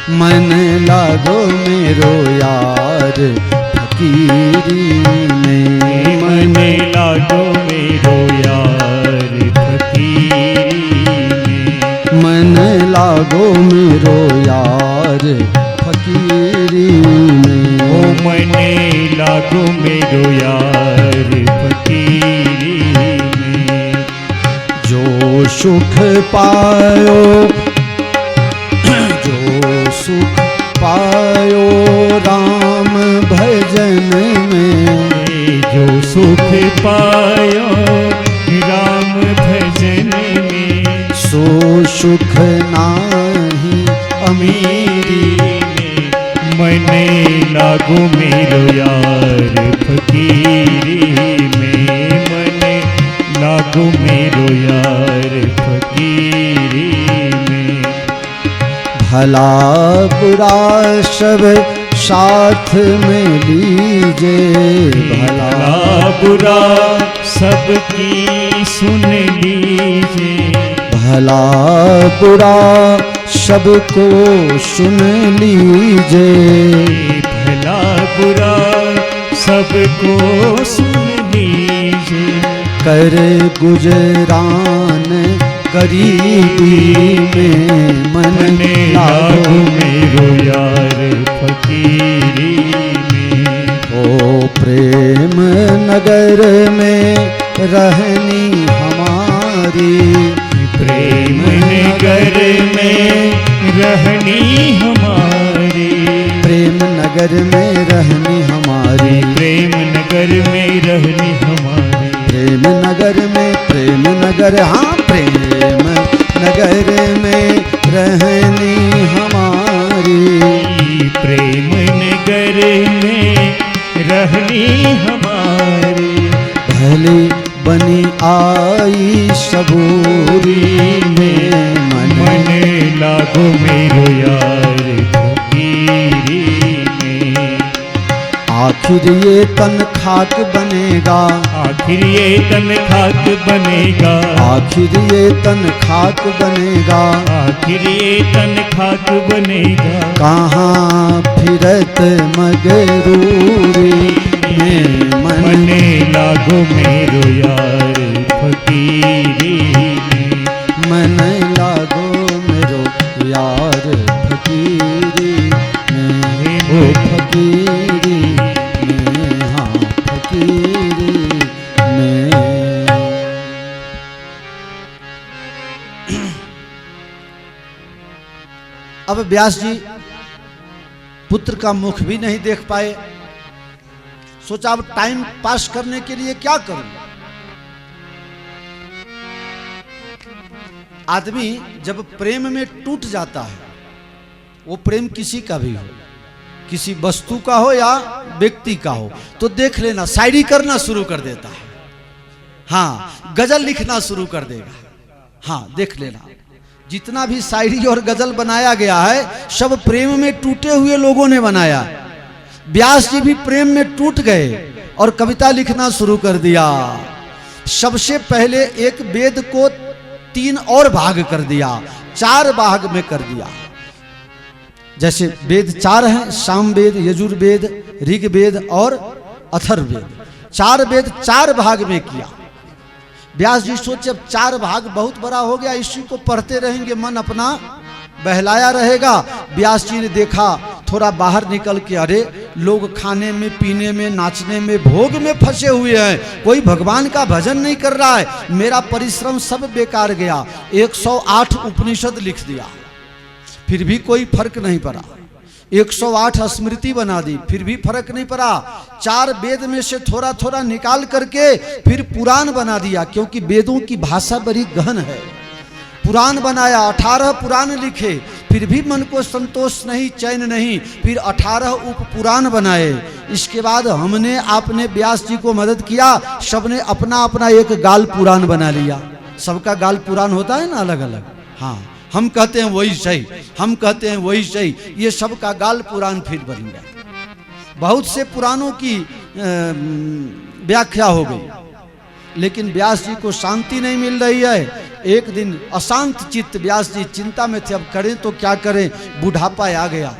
मन लागो मेरो यार फकीरी में, मन लागो मेरो यार फकीरी में, मन लागो मेरो यार फकीरी में, ओ मने लागो मेरो यार फकीरी में। जो सुख पायो, जो सुख पायो राम भजन में, जो सुख पायो राम भजन में, सो सुख नाही अमीरी में। मने लागो मेरो यार फकीरी में, मने लागो मेरो यार फकीरी में। भला बुरा सब साथ में लीजे, भला बुरा सबकी सुन लीजिए, भला बुरा सबको सुन लीजे, भला बुरा सबको सुन लीजिए। कर गुजरान गरीबी में, मन मने लागो मेरो यार फकीरी में, ओ प्रेम नगर में रहनी हमारी, प्रेम नगर में रहनी हमारी, प्रेम नगर में रहनी हमारी, प्रेम नगर में रहनी हमारी, प्रेम नगर में, प्रेम नगर, हाँ प्रेम नगर में रहनी हमारी, प्रेम नगर में रहनी हमारी। भली बनी आई सबूरी में, मन लागो मेरो यार फकीरी में, आखिर ये तन खाक बनेगा, आखिर ये तन खाक बनेगा, आखिर ये तन खाक बनेगा, आखिर ये तन खाक बनेगा। कहाँ फिरत मगरूरी में, मन लागो मेरो यार फकीरी में, मन लागो मेरो यार फकीरी में, ओ फकीरी में, हाँ फकीरी में। अब व्यास जी पुत्र का मुख भी नहीं देख पाए, सोचा अब टाइम पास करने के लिए क्या करूं। आदमी जब प्रेम में टूट जाता है, वो प्रेम किसी का भी हो, किसी वस्तु का हो या व्यक्ति का हो, तो देख लेना शायरी करना शुरू कर देता है, हाँ गजल लिखना शुरू कर देगा। हाँ देख लेना, जितना भी शायरी और गजल बनाया गया है सब प्रेम में टूटे हुए लोगों ने बनाया। व्यास जी भी प्रेम में टूट गए और कविता लिखना शुरू कर दिया। सबसे पहले एक वेद को 3 और भाग कर दिया, 4 भाग में कर दिया। जैसे वेद 4 हैं, सामवेद, यजुर्वेद, ऋग्वेद और अथर्ववेद, 4 वेद 4 भाग में किया। व्यास जी सोचे अब 4 भाग बहुत बड़ा हो गया, इसी को पढ़ते रहेंगे मन अपना बहलाया रहेगा। व्यास जी ने देखा थोड़ा बाहर निकल के, अरे लोग खाने में, पीने में, नाचने में, भोग में फंसे हुए हैं, कोई भगवान का भजन नहीं कर रहा है, मेरा परिश्रम सब बेकार गया। 108 उपनिषद लिख दिया, फिर भी कोई फर्क नहीं पड़ा। 108 स्मृति बना दी, फिर भी फर्क नहीं पड़ा। 4 वेद में से थोड़ा थोड़ा निकाल करके फिर पुराण बना दिया, क्योंकि वेदों की भाषा बड़ी गहन है। पुराण बनाया, 18 पुराण लिखे, फिर भी मन को संतोष नहीं, चैन नहीं, फिर 18 उप पुराण बनाए। इसके बाद हमने, आपने व्यास जी को मदद किया, सबने अपना अपना एक गाल पुराण बना लिया। सबका गाल पुराण होता है ना अलग अलग, हाँ हम कहते हैं वही सही, हम कहते हैं वही सही, ये सबका गाल पुराण फिर बन गया। बहुत से पुराणों की व्याख्या हो गई, लेकिन व्यास जी को शांति नहीं मिल रही है। एक दिन अशांत चित्त व्यास जी चिंता में थे, अब करें तो क्या करें, बुढ़ापा आ गया।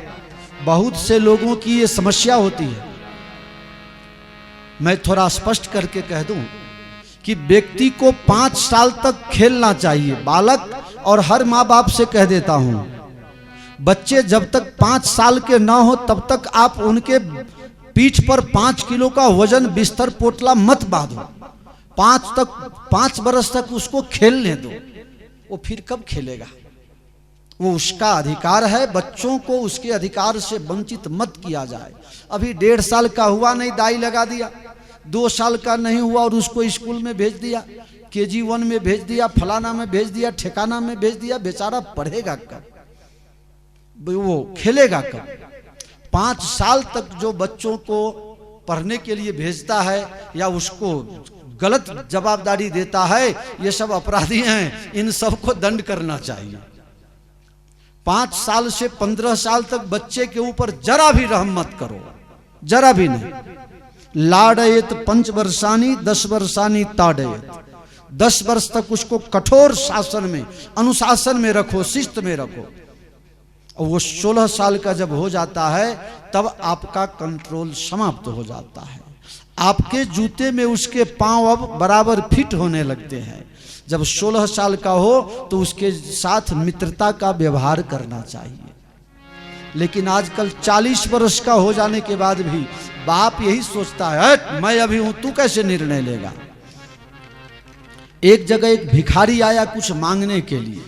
बहुत से लोगों की ये समस्या होती है। मैं थोड़ा स्पष्ट करके कह दूं कि व्यक्ति को 5 साल तक खेलना चाहिए, बालक, और हर माँ बाप से कह देता हूं, बच्चे जब तक 5 साल के ना हो तब तक आप उनके पीठ पर 5 किलो का वजन बिस्तर पोटला मत बांधो। 5 बरस तक उसको खेलने दो, वो फिर कब खेलेगा? वो उसका अधिकार है, बच्चों को उसके अधिकार से वंचित मत किया जाए। अभी 1.5 साल का हुआ नहीं, दाई लगा दिया, 2 साल का नहीं हुआ और उसको स्कूल में भेज दिया, KG1 में भेज दिया, फलाना में भेज दिया, ठिकाना में भेज दिया, बेचारा पढ़ेगा कब, वो खेलेगा कब? 5 साल तक जो बच्चों को पढ़ने के लिए भेजता है या उसको गलत जवाबदारी देता है, ये सब अपराधी हैं, इन सबको दंड करना चाहिए। 5 साल से 15 साल तक बच्चे के ऊपर जरा भी रहम मत करो, जरा भी नहीं। लाडयत 5 वर्षानी 10 वर्षानी ताडयत, 10 वर्ष तक उसको कठोर शासन में, अनुशासन में रखो, शिस्त में रखो। और वो 16 साल का जब हो जाता है तब आपका कंट्रोल समाप्त हो जाता है। आपके जूते में उसके पांव अब बराबर फिट होने लगते हैं। जब 16 साल का हो तो उसके साथ मित्रता का व्यवहार करना चाहिए। लेकिन आजकल 40 वर्ष का हो जाने के बाद भी बाप यही सोचता है, मैं अभी हूं, तू कैसे निर्णय लेगा? एक जगह एक भिखारी आया कुछ मांगने के लिए,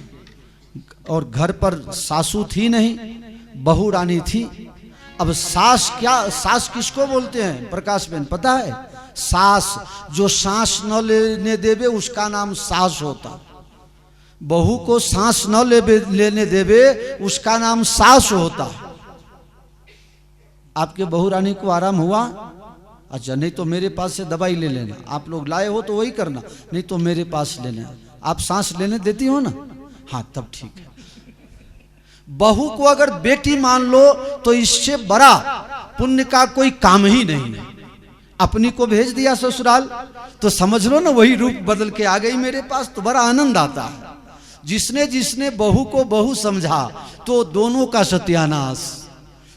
और घर पर सासू थी नहीं, बहू रानी थी। अब सास क्या, सास किसको बोलते हैं प्रकाश बहन, पता है? सास, जो सांस न लेने देवे उसका नाम सास होता। बहू को सांस न लेने देवे उसका नाम सास होता। आपके बहू रानी को आराम हुआ? अच्छा, नहीं तो मेरे पास से दवाई ले लेना। आप लोग लाए हो तो वही करना, नहीं तो मेरे पास लेना। आप सांस लेने देती हो ना? हाँ, तब ठीक है। बहू को अगर बेटी मान लो तो इससे बड़ा पुण्य का कोई काम ही नहीं है। अपनी को भेज दिया ससुराल तो समझ लो ना वही रूप बदल के आ गई मेरे पास, तो बड़ा आनंद आता है। जिसने जिसने बहू को बहू समझा तो दोनों का सत्यानाश,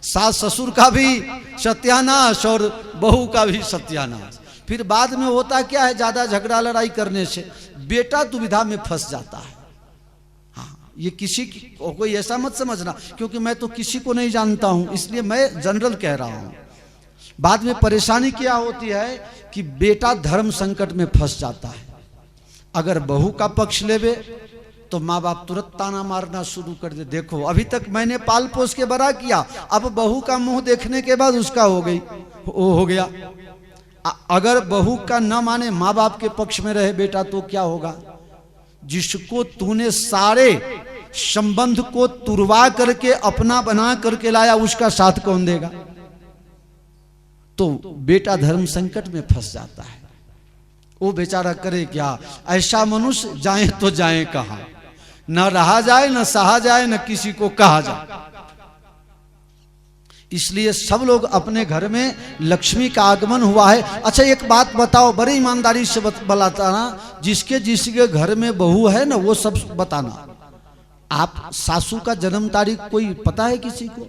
सास ससुर का भी सत्यानाश और बहू का भी सत्यानाश। फिर बाद में होता क्या है, ज्यादा झगड़ा लड़ाई करने से बेटा दुविधा में फंस जाता है। ये किसी कोई ऐसा मत समझना, क्योंकि मैं तो किसी को नहीं जानता हूं, इसलिए मैं जनरल कह रहा हूं। बाद में परेशानी क्या होती है कि बेटा धर्म संकट में फंस जाता है। अगर बहू का पक्ष लेवे तो माँ बाप तुरंत ताना मारना शुरू कर दे, देखो अभी तक मैंने पाल पोस के बड़ा किया, अब बहू का मुंह देखने के बाद उसका हो गया। अगर बहू का न माने, माँ बाप के पक्ष में रहे बेटा, तो क्या होगा? जिसको तूने सारे संबंध को तुरवा करके अपना बना करके लाया, उसका साथ कौन देगा? तो बेटा धर्म संकट में फंस जाता है। वो बेचारा करे क्या? ऐसा मनुष्य जाए तो जाए कहां, न रहा जाए, न सहा जाए, न किसी को कहा जाए। इसलिए सब लोग अपने घर में लक्ष्मी का आगमन हुआ है। अच्छा, एक बात बताओ, बड़ी ईमानदारी से बताना, जिसके जिसके घर में बहू है ना, वो सब बताना। आप सासू का जन्म तारीख कोई पता है किसी को?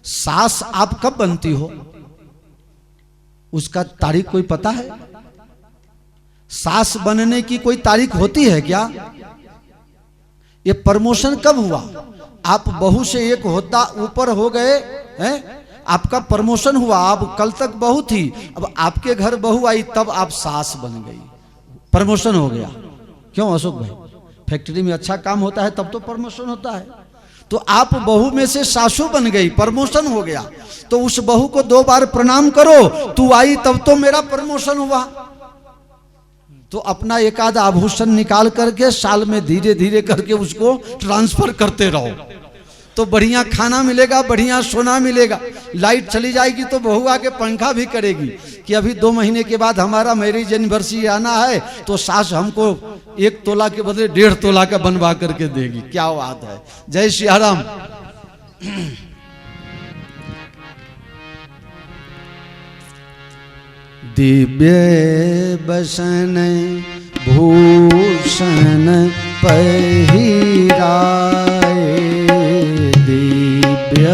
सास आप कब बनती हो उसका तारीख कोई पता है? सास बनने की कोई तारीख होती है क्या? ये प्रमोशन कब हुआ? आप बहू से एक होता ऊपर हो गए हैं, आपका प्रमोशन हुआ। आप कल तक बहू थी, अब आपके घर बहू आई तब आप सास बन गई, प्रमोशन हो गया। क्यों अशोक भाई? फैक्ट्री में अच्छा काम होता है तब तो प्रमोशन होता है। तो आप बहू में से सासू बन गई, प्रमोशन हो गया, तो उस बहू को 2 बार प्रणाम करो, तू आई तब तो मेरा प्रमोशन हुआ। तो अपना एक आध आभूषण निकाल करके साल में धीरे धीरे करके उसको ट्रांसफर करते रहो, तो बढ़िया खाना मिलेगा, बढ़िया सोना मिलेगा। लाइट चली जाएगी तो बहू आके पंखा भी करेगी कि अभी 2 महीने के बाद हमारा मैरिज एनिवर्सरी आना है, तो सास हमको 1 तोला के बदले 1.5 तोला का बनवा करके देगी। क्या बात है! जय सियाराम। दिव्य बसन भूषण पहिराए, दिव्य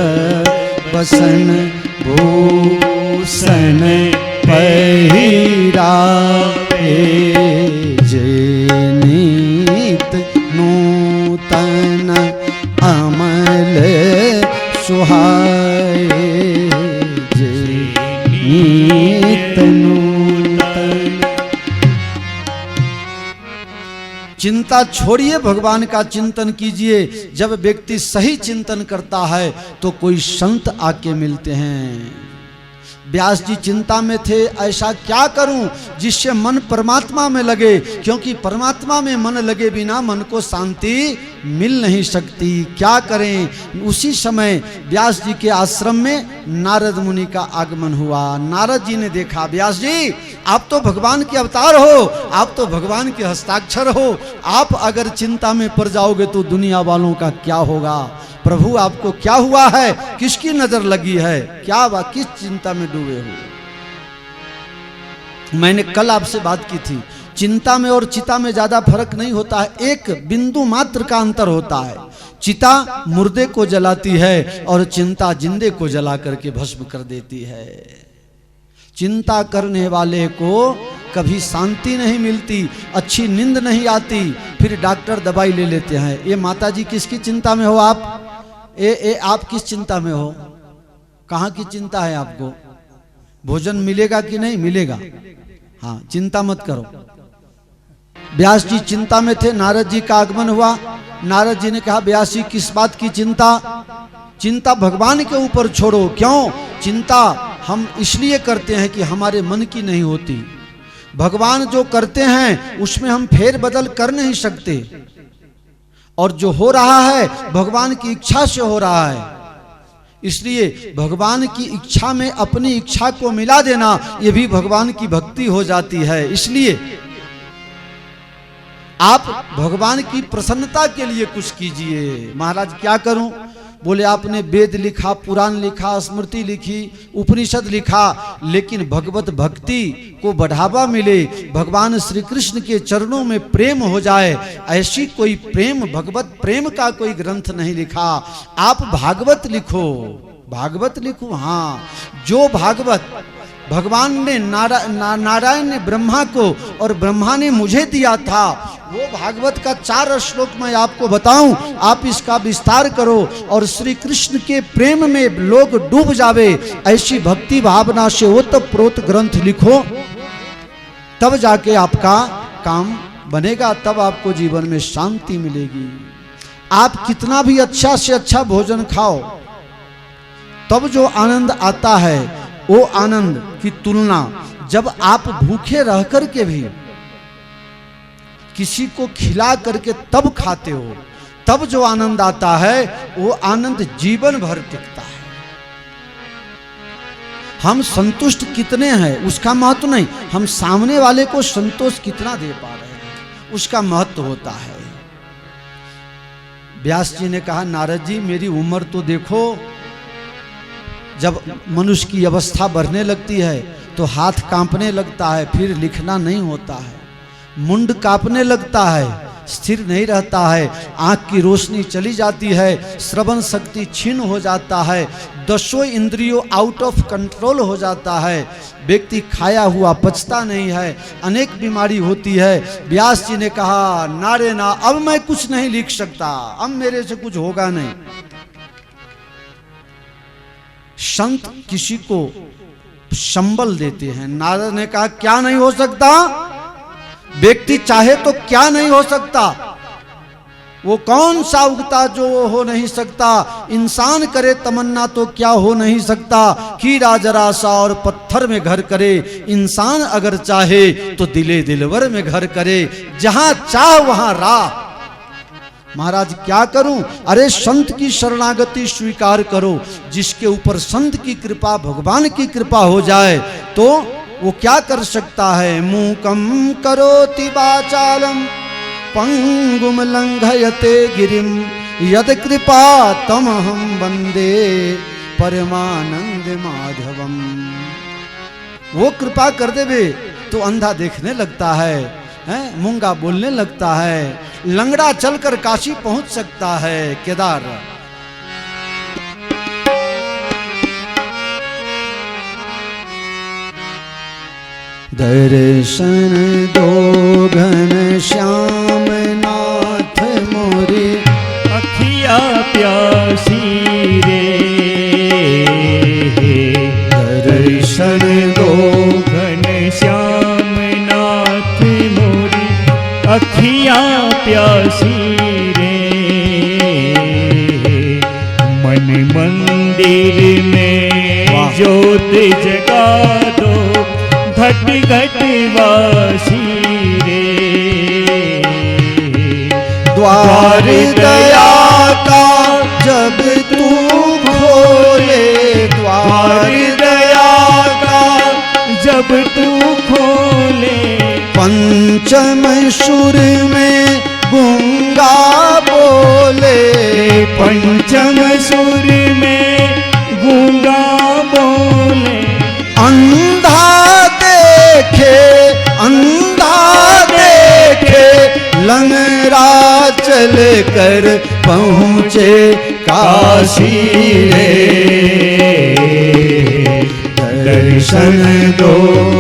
बसन भूषण पहिराए, जे नित नूतन अमल सुहाए, जे नित नूतन। चिंता छोड़िए, भगवान का चिंतन कीजिए। जब व्यक्ति सही चिंतन करता है तो कोई संत आके मिलते हैं। व्यास जी चिंता में थे, ऐसा क्या करूं जिससे मन परमात्मा में लगे, क्योंकि परमात्मा में मन लगे बिना मन को शांति मिल नहीं सकती। क्या करें? उसी समय व्यास जी के आश्रम में नारद मुनि का आगमन हुआ। नारद जी ने देखा, व्यास जी आप तो भगवान के अवतार हो, आप तो भगवान के हस्ताक्षर हो, आप अगर चिंता में पड़ जाओगे तो दुनिया वालों का क्या होगा? प्रभु आपको क्या हुआ है? किसकी नजर लगी है? क्या बात, किस चिंता में डूबे हो? मैंने कल आपसे बात की थी, चिंता में और चिता में ज्यादा फर्क नहीं होता है, एक बिंदु मात्र का अंतर होता है। चिता मुर्दे को जलाती है और चिंता जिंदे को जला करके भस्म कर देती है। चिंता करने वाले को कभी शांति नहीं मिलती, अच्छी नींद नहीं आती, फिर डॉक्टर दवाई ले लेते हैं। ये माता जी किसकी चिंता में हो आप? आप किस चिंता में हो? कहाँ की चिंता है आपको? भोजन मिलेगा कि नहीं मिलेगा? हाँ, चिंता मत करो। व्यास जी चिंता में थे, नारद जी का आगमन हुआ। नारद जी ने कहा, व्यास जी किस बात की चिंता? चिंता भगवान के ऊपर छोड़ो। क्यों? चिंता हम इसलिए करते हैं कि हमारे मन की नहीं होती। भगवान जो करते हैं उसमें हम फेर बदल कर नहीं सकते, और जो हो रहा है भगवान की इच्छा से हो रहा है। इसलिए भगवान की इच्छा में अपनी इच्छा को मिला देना, यह भी भगवान की भक्ति हो जाती है। इसलिए आप भगवान की प्रसन्नता के लिए कुछ कीजिए। महाराज क्या करूं? बोले आपने वेद लिखा, पुराण लिखा, स्मृति लिखी, उपनिषद लिखा, लेकिन भगवत भक्ति को बढ़ावा मिले, भगवान श्री कृष्ण के चरणों में प्रेम हो जाए, ऐसी कोई प्रेम, भगवत प्रेम का कोई ग्रंथ नहीं लिखा। आप भागवत लिखो, भागवत लिखो। हाँ, जो भागवत भगवान ने नारायण ने ब्रह्मा को और ब्रह्मा ने मुझे दिया था, वो भागवत का 4 श्लोक मैं आपको बताऊं, आप इसका विस्तार करो और श्री कृष्ण के प्रेम में लोग डूब जावे, ऐसी भक्ति भावना से ओतप्रोत ग्रंथ लिखो, तब जाके आपका काम बनेगा, तब आपको जीवन में शांति मिलेगी। आप कितना भी अच्छा से अच्छा भोजन खाओ, तब जो आनंद आता है वो आनंद की तुलना जब आप भूखे रह करके भी किसी को खिला करके तब खाते हो, तब जो आनंद आता है वो आनंद जीवन भर टिकता है। हम संतुष्ट कितने हैं उसका महत्व नहीं, हम सामने वाले को संतोष कितना दे पा रहे हैं उसका महत्व होता है। व्यास जी ने कहा, नारद जी मेरी उम्र तो देखो, जब मनुष्य की अवस्था बढ़ने लगती है तो हाथ कांपने लगता है, फिर लिखना नहीं होता है, मुंड कांपने लगता है, स्थिर नहीं रहता है, आंख की रोशनी चली जाती है, श्रवण शक्ति क्षीण हो जाता है, 10 इंद्रियों आउट ऑफ कंट्रोल हो जाता है, व्यक्ति खाया हुआ पचता नहीं है, अनेक बीमारी होती है। व्यास जी ने कहा, नारे ना, अब मैं कुछ नहीं लिख सकता, अब मेरे से कुछ होगा नहीं। संत किसी को संबल देते हैं। नारद ने कहा, क्या नहीं हो सकता? व्यक्ति चाहे तो क्या नहीं हो सकता? वो कौन सा उगता जो हो नहीं सकता? इंसान करे तमन्ना तो क्या हो नहीं सकता? कीड़ा जरा सा और पत्थर में घर करे, इंसान अगर चाहे तो दिले दिलवर में घर करे, जहां चाह वहां राह। महाराज क्या करूं? अरे संत की शरणागति स्वीकार करो, जिसके ऊपर संत की कृपा, भगवान की कृपा हो जाए तो वो क्या कर सकता है? मूकम करोति वाचालम पंगुम लंघयते गिरिम यद कृपा तमहम वंदे परमानंद माधवम। वो कृपा कर देवे तो अंधा देखने लगता है, मूंगा बोलने लगता है, लंगड़ा चलकर काशी पहुंच सकता है। केदार दर्शन दो घन श्याम नाथ मोरे अखिया प्यासी रे। दर्शन दो घन श्याम नाथ मोरी अखिया प्यासी रे। मन मंदिर में वाह। ज्योत जगा दो घट घट वासी रे। द्वार दया का जब तू खोले, द्वार दया का जब तू खोले पंचम सुर में गूंगा बोले, पंचम सुर में गूंगा बोले। अंधा देखे, अंधा देखे लंगड़ा चल कर पहुँचे काशी रे। दर्शन दो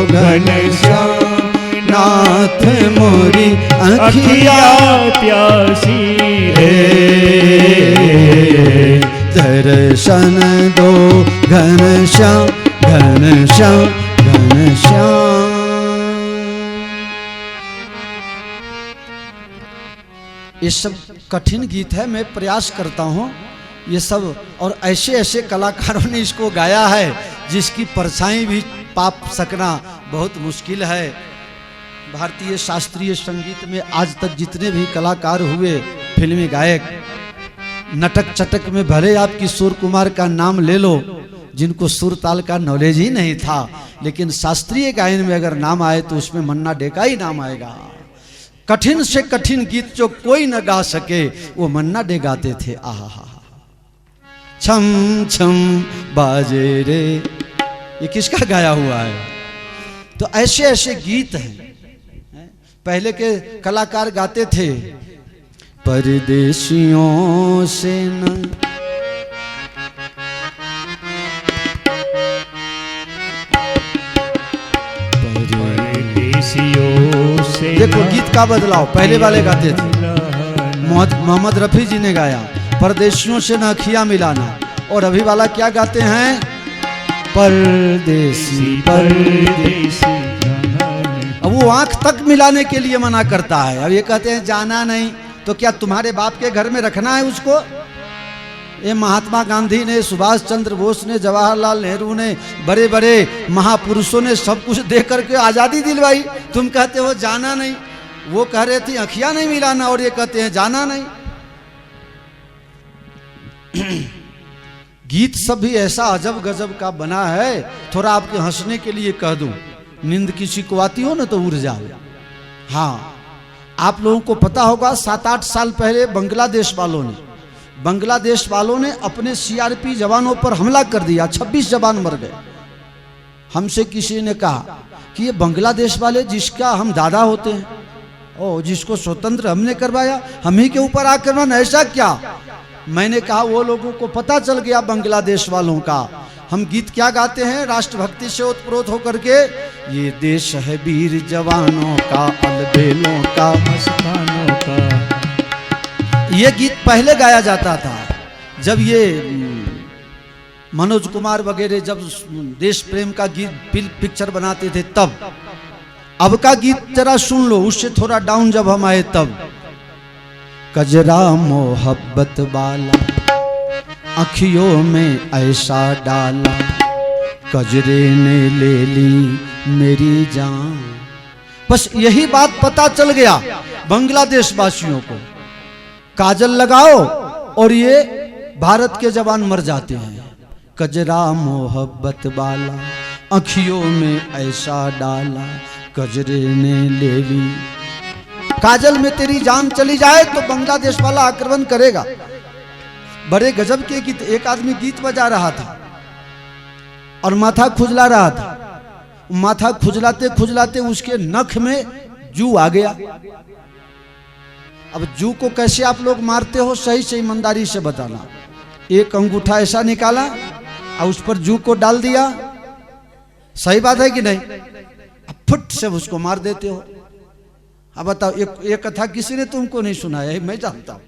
घन श्याम नाथ मोरी अखिया प्यासी रे। दर्शन दो घन श्याम, घन श्याम, घन श्याम। ये सब कठिन गीत है, मैं प्रयास करता हूँ ये सब, और ऐसे ऐसे कलाकारों ने इसको गाया है जिसकी परछाई भी पाप सकना बहुत मुश्किल है। भारतीय शास्त्रीय संगीत में आज तक जितने भी कलाकार हुए, फिल्मी गायक, नटक चटक में भले आप किशोर कुमार का नाम ले लो, जिनको सुर ताल का नॉलेज ही नहीं था, लेकिन शास्त्रीय गायन में अगर नाम आए तो उसमें मन्ना डे का ही नाम आएगा। कठिन से कठिन गीत जो कोई न गा सके वो मन्ना डे गाते थे। आहा, छम छम बाजे रे, ये किसका गाया हुआ है? तो ऐसे ऐसे गीत हैं, पहले के कलाकार गाते थे। परदेशियों से न से देखो गीत का बदलाव, पहले वाले गाते थे, मोहम्मद रफी जी ने गाया परदेशियों से न अखियां मिलाना, और अभी वाला क्या गाते हैं? परदेसी परदेसी। अब वो आंख तक मिलाने के लिए मना करता है। अब ये कहते हैं जाना नहीं, तो क्या तुम्हारे बाप के घर में रखना है उसको? ये महात्मा गांधी ने, सुभाष चंद्र बोस ने, जवाहरलाल नेहरू ने, बड़े बड़े महापुरुषों ने सब कुछ दे करके आज़ादी दिलवाई। तुम कहते हो जाना नहीं, वो कह रहे थे अखियां नहीं मिलाना, और ये कहते हैं जाना नहीं। गीत सब भी ऐसा अजब गजब का बना है। थोड़ा आपके हंसने के लिए कह दूं, नींद किसी को आती हो ना तो उड़ जाओ। हाँ, आप लोगों को पता होगा 7-8 साल पहले बांग्लादेश वालों ने अपने सीआरपी जवानों पर हमला कर दिया, 26 जवान मर गए। हमसे किसी ने कहा कि ये बांग्लादेश वाले जिसका हम दादा होते हैं, ओ जिसको स्वतंत्र हमने करवाया, हम ही के ऊपर आक्रमण, ऐसा क्या? मैंने कहा वो लोगों को पता चल गया बांग्लादेश वालों का। हम गीत क्या गाते हैं राष्ट्रभक्ति से ओतप्रोत होकर के? ये देश है वीर जवानों का, अलबेलों का, मस्तानों का। ये गीत पहले गाया जाता था जब ये मनोज कुमार वगैरह जब देश प्रेम का गीत पिक्चर बनाते थे तब। अब का गीत जरा सुन लो, उससे थोड़ा डाउन जब हम आए तब। कजरा मोहब्बत वाला अखियों में ऐसा डाला, कजरे ने ले ली मेरी जान। बस यही बात पता चल गया बांग्लादेश वासियों को, काजल लगाओ और ये भारत के जवान मर जाते हैं। कजरा मोहब्बत वाला अखियों में ऐसा डाला, कजरे ने ले ली। काजल में तेरी जान चली जाए तो बांग्लादेश वाला आक्रमण करेगा। बड़े गजब के गीत। एक आदमी गीत बजा रहा था और माथा खुजला रहा था। माथा खुजलाते खुजलाते उसके नख में जू आ गया। अब जू को कैसे आप लोग मारते हो, सही से ईमानदारी से बताना। एक अंगूठा ऐसा निकाला और उस पर जू को डाल दिया, सही बात है कि नहीं? अब फुट से उसको मार देते हो। अब बताओ, एक कथा किसी ने तुमको नहीं सुनाया है, मैं जानता हूं।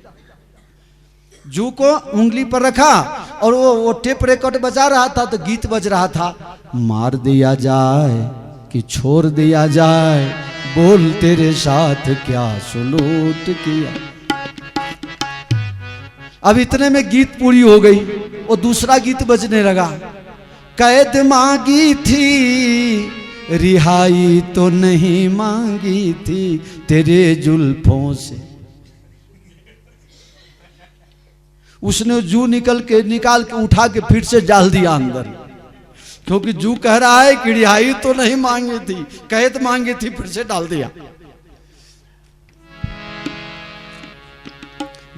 जू को उंगली पर रखा और वो टेप रिकॉर्ड बजा रहा था, तो गीत बज रहा था, मार दिया जाए कि छोड़ दिया जाए, बोल तेरे साथ क्या सुलूक किया। अब इतने में गीत पूरी हो गई, वो दूसरा गीत बजने लगा, कैद मांगी थी रिहाई तो नहीं मांगी थी तेरे जुल्फों से। उसने जू निकाल के उठा के फिर से डाल दिया अंदर, क्योंकि जू कह रहा है कि रिहाई तो नहीं मांगी थी, कैद मांगी थी, फिर से डाल दिया।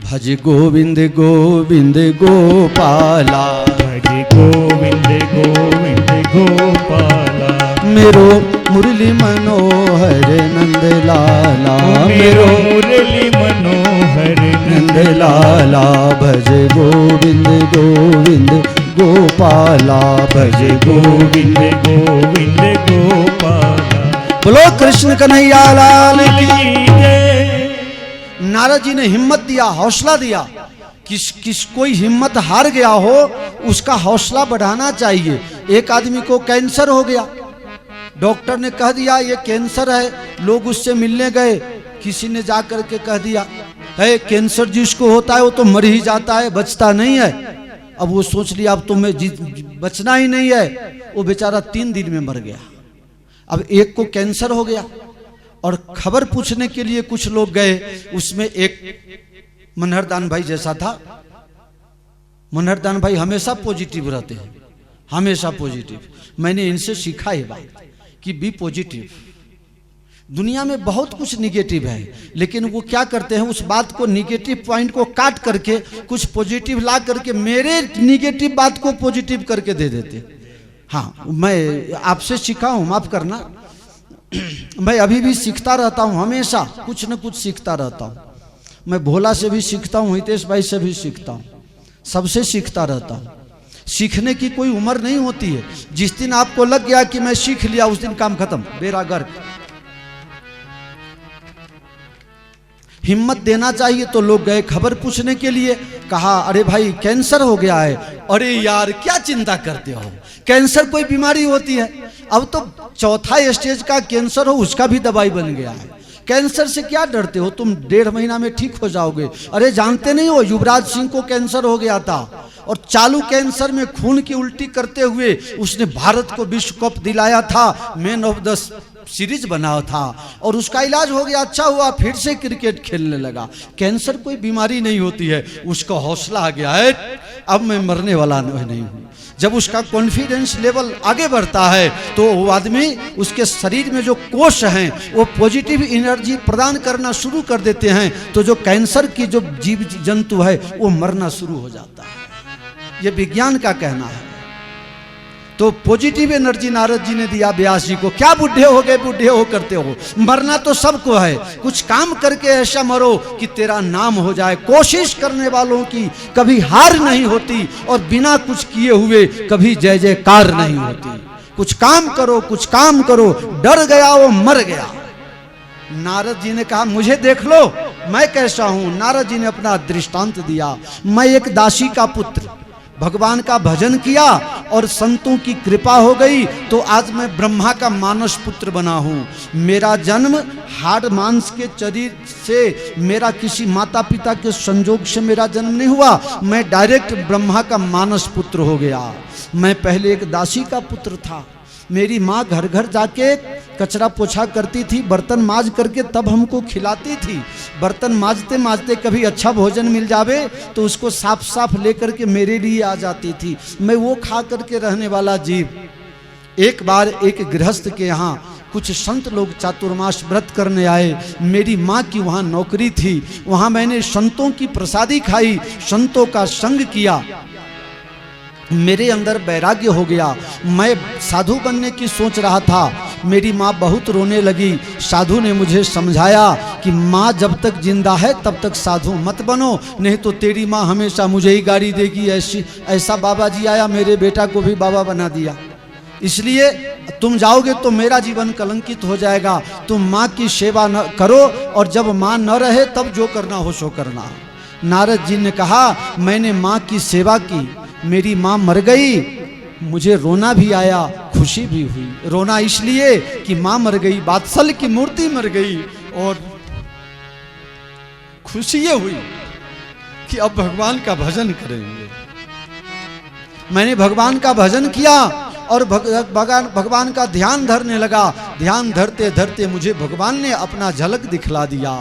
भज गोविंद गोविंद गोपाला, भज गोविंद गोविंद गोपाला, मेरो मुरली मनोहर नंद लाला, मेरो मुरली मनोहर नंद लाला, भज गोविंद गोविंद गोपाला, भज गोविंद गोविंद गोपाला। बोलो कृष्ण कन्हैया लाल की। जय। नारद जी ने हिम्मत दिया, हौसला दिया। किस कोई हिम्मत हार गया हो, उसका हौसला बढ़ाना चाहिए। एक आदमी को कैंसर हो गया, डॉक्टर ने कह दिया ये कैंसर है। लोग उससे मिलने गए, किसी ने जाकर के कह दिया है कैंसर जिसको होता है वो तो मर ही जाता है, बचता नहीं है। अब वो सोच लिया अब तो मैं बचना ही नहीं है, वो बेचारा 3 दिन में मर गया। अब एक को कैंसर हो गया और खबर पूछने के लिए कुछ लोग गए, उसमें एक मनहरदान भाई जैसा था। मनहरदान भाई हमेशा पॉजिटिव रहते हैं, हमेशा पॉजिटिव। मैंने इनसे सीखा ये बात कि बी पॉजिटिव। दुनिया में बहुत कुछ निगेटिव है, लेकिन वो क्या करते हैं, उस बात को निगेटिव पॉइंट को काट करके कुछ पॉजिटिव ला करके मेरे निगेटिव बात को पॉजिटिव करके दे देते। हाँ, मैं आपसे सीखा हूँ, माफ करना। मैं अभी भी सीखता रहता हूँ, हमेशा कुछ न कुछ सीखता रहता हूँ। मैं भोला से भी सीखता हूँ, हितेश भाई से भी सीखता हूँ, सबसे सीखता रहता हूँ। सीखने की कोई उम्र नहीं होती है। जिस दिन आपको लग गया कि मैं सीख लिया, उस दिन काम खत्म, बेड़ा गर्क। हिम्मत देना चाहिए। तो लोग गए खबर पूछने के लिए, कहा अरे भाई कैंसर हो गया है। अरे यार क्या चिंता करते हो, कैंसर कोई बीमारी होती है? अब तो 4था स्टेज का कैंसर हो, उसका भी दवाई बन गया है। कैंसर से क्या डरते हो, तुम 1.5 महीना में ठीक हो जाओगे। अरे जानते नहीं हो, युवराज सिंह को कैंसर हो गया था और चालू कैंसर में खून की उल्टी करते हुए उसने भारत को विश्व कप दिलाया था, मैन ऑफ द सीरीज बना था और उसका इलाज हो गया, अच्छा हुआ, फिर से क्रिकेट खेलने लगा। कैंसर कोई बीमारी नहीं होती है, उसका हौसला आ गया है, अब मैं मरने वाला नहीं हूँ। जब उसका कॉन्फिडेंस लेवल आगे बढ़ता है तो वो आदमी, उसके शरीर में जो कोष हैं वो पॉजिटिव एनर्जी प्रदान करना शुरू कर देते हैं, तो जो कैंसर की जो जीव जंतु है वो मरना शुरू हो जाता है। ये विज्ञान का कहना है। तो पॉजिटिव एनर्जी नारद जी ने दिया व्यास जी को। क्या बूढ़े हो गए, बूढ़े हो करते हो, मरना तो सबको है, कुछ काम करके ऐसा मरो कि तेरा नाम हो जाए। कोशिश करने वालों की कभी हार नहीं होती और बिना कुछ किए हुए कभी जय जयकार नहीं होती। कुछ काम करो, कुछ काम करो, डर गया वो मर गया। नारद जी ने कहा मुझे देख लो मैं कैसा हूं। नारद जी ने अपना दृष्टांत दिया, मैं एक दासी का पुत्र, भगवान का भजन किया और संतों की कृपा हो गई तो आज मैं ब्रह्मा का मानस पुत्र बना हूँ। मेरा जन्म हाड़ मांस के शरीर से, मेरा किसी माता पिता के संजोग से मेरा जन्म नहीं हुआ, मैं डायरेक्ट ब्रह्मा का मानस पुत्र हो गया। मैं पहले एक दासी का पुत्र था। मेरी माँ घर घर जाके कचरा पोछा करती थी, बर्तन माज करके तब हमको खिलाती थी। बर्तन माजते माजते कभी अच्छा भोजन मिल जावे तो उसको साफ साफ लेकर के मेरे लिए आ जाती थी। मैं वो खा करके रहने वाला जीव। एक बार एक गृहस्थ के यहाँ कुछ संत लोग चातुर्मास व्रत करने आए। मेरी माँ की वहाँ नौकरी थी, वहाँ मैंने संतों की प्रसादी खाई, संतों का संग किया। मेरे अंदर वैराग्य हो गया। मैं साधु बनने की सोच रहा था, मेरी माँ बहुत रोने लगी। साधु ने मुझे समझाया कि माँ जब तक जिंदा है तब तक साधु मत बनो, नहीं तो तेरी माँ हमेशा मुझे ही गाली देगी। ऐसा बाबा जी आया, मेरे बेटा को भी बाबा बना दिया। इसलिए तुम जाओगे तो मेरा जीवन कलंकित हो जाएगा। तुम माँ की सेवा न करो, और जब माँ न रहे तब जो करना हो सो करना। नारद जी ने कहा, मैंने माँ की सेवा की, मेरी माँ मर गई, मुझे रोना भी आया, खुशी भी हुई। रोना इसलिए कि माँ मर गई, वात्सल्य की मूर्ति मर गई, और खुशी ये हुई कि अब भगवान का भजन करेंगे। मैंने भगवान का भजन किया और भगवान का ध्यान धरने लगा। ध्यान धरते धरते मुझे भगवान ने अपना झलक दिखला दिया।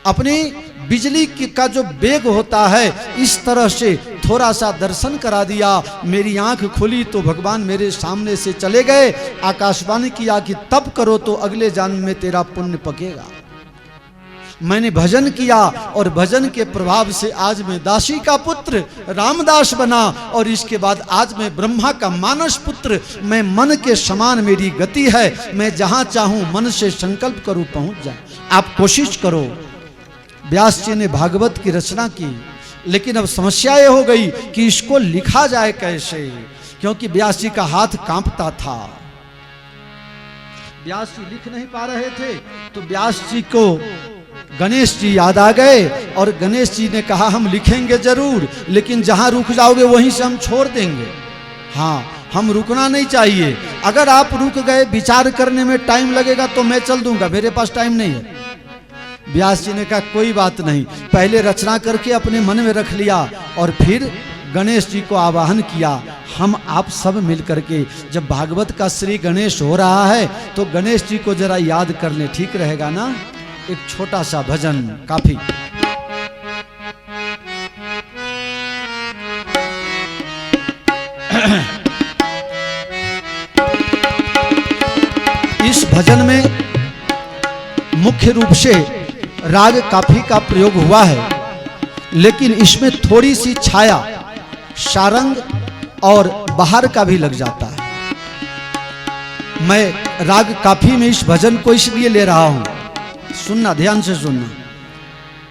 अपनी बिजली का जो वेग होता है, इस तरह से थोड़ा सा दर्शन करा दिया। मेरी आंख खुली तो भगवान मेरे सामने से चले गए। आकाशवाणी किया कि तब करो तो अगले जन्म में तेरा पुण्य पकेगा। मैंने भजन किया और भजन के प्रभाव से आज मैं दासी का पुत्र रामदास बना, और इसके बाद आज मैं ब्रह्मा का मानस पुत्र। मैं मन के समान मेरी गति है, मैं जहां चाहूं मन से संकल्प करूं पहुंच जाए। आप कोशिश करो। व्यास जी ने भागवत की रचना की, लेकिन अब समस्या ये हो गई कि इसको लिखा जाए कैसे, क्योंकि व्यास जी का हाथ कांपता था। व्यास जी लिख नहीं पा रहे थे, तो व्यास जी को गणेश जी याद आ गए, और गणेश जी ने कहा हम लिखेंगे जरूर, लेकिन जहां रुक जाओगे वहीं से हम छोड़ देंगे। हाँ, हम रुकना नहीं चाहिए। अगर आप रुक गए, विचार करने में टाइम लगेगा तो मैं चल दूंगा, मेरे पास टाइम नहीं है। व्यास जी ने कहा कोई बात नहीं, पहले रचना करके अपने मन में रख लिया और फिर गणेश जी को आवाहन किया। हम आप सब मिल करके, जब भागवत का श्री गणेश हो रहा है तो गणेश जी को जरा याद कर ले, ठीक रहेगा ना। एक छोटा सा भजन काफी। इस भजन में मुख्य रूप से राग काफी का प्रयोग हुआ है, लेकिन इसमें थोड़ी सी छाया सारंग और बहार का भी लग जाता है। मैं राग काफी में इस भजन को इसलिए ले रहा हूं, सुनना, ध्यान से सुनना।